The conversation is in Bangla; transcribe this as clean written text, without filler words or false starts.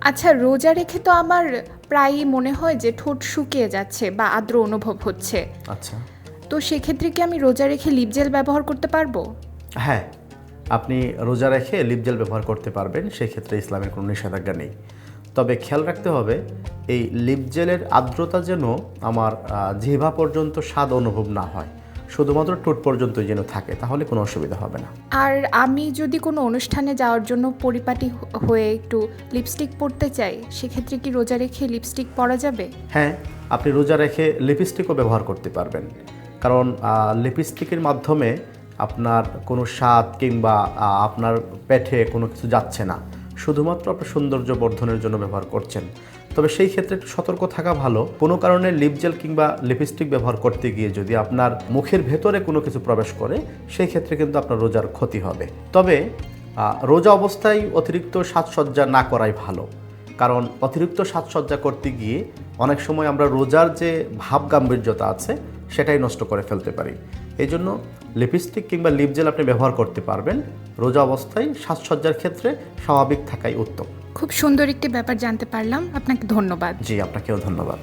আচ্ছা, রোজা রেখে তো আমার প্রায়ই মনে হয় যে ঠোঁট শুকিয়ে যাচ্ছে বা আর্দ্র অনুভব হচ্ছে। আচ্ছা, তো সেক্ষেত্রে কি আমি রোজা রেখে লিপ জেল ব্যবহার করতে পারবো? হ্যাঁ, আপনি রোজা রেখে লিপ জেল ব্যবহার করতে পারবেন, সেক্ষেত্রে ইসলামের কোনো নিষেধাজ্ঞা নেই। তবে খেয়াল রাখতে হবে এই লিপ জেলের আর্দ্রতা যেন আমার জিহ্বা পর্যন্ত স্বাদ অনুভব না হয়, শুধুমাত্র ঠোঁট পর্যন্তই যেন থাকে, তাহলে কোনো অসুবিধা হবে না। আর আমি যদি কোনো অনুষ্ঠানে যাওয়ার জন্য পরিপাটি হয়ে একটু লিপস্টিক পরতে চাই, সেক্ষেত্রে কি রোজা রেখে লিপস্টিক পরা যাবে? হ্যাঁ, আপনি রোজা রেখে লিপস্টিকও ব্যবহার করতে পারবেন, কারণ লিপস্টিকের মাধ্যমে আপনার কোনো স্বাদ কিংবা আপনার পেটে কোনো কিছু যাচ্ছে না, শুধুমাত্র আপনার সৌন্দর্য বর্ধনের জন্য ব্যবহার করছেন। তবে সেই ক্ষেত্রে একটু সতর্ক থাকা ভালো। কোনো কারণে লিপ জেল কিংবা লিপস্টিক ব্যবহার করতে গিয়ে যদি আপনার মুখের ভেতরে কোনো কিছু প্রবেশ করে, সেই ক্ষেত্রে কিন্তু আপনার রোজার ক্ষতি হবে। তবে রোজা অবস্থায় অতিরিক্ত সাজসজ্জা না করাই ভালো, কারণ অতিরিক্ত সাজসজ্জা করতে গিয়ে অনেক সময় আমরা রোজার যে ভাব গাম্ভীর্যতা আছে সেটাই নষ্ট করে ফেলতে পারি। এই জন্য লিপস্টিক কিংবা লিপ জেল আপনি ব্যবহার করতে পারবেন, রোজা অবস্থায় সাজসজ্জার ক্ষেত্রে স্বাভাবিক থাকাই উত্তম। খুব সুন্দর একটি ব্যাপার জানতে পারলাম, আপনাকে ধন্যবাদ। জি, আপনাকেও ধন্যবাদ।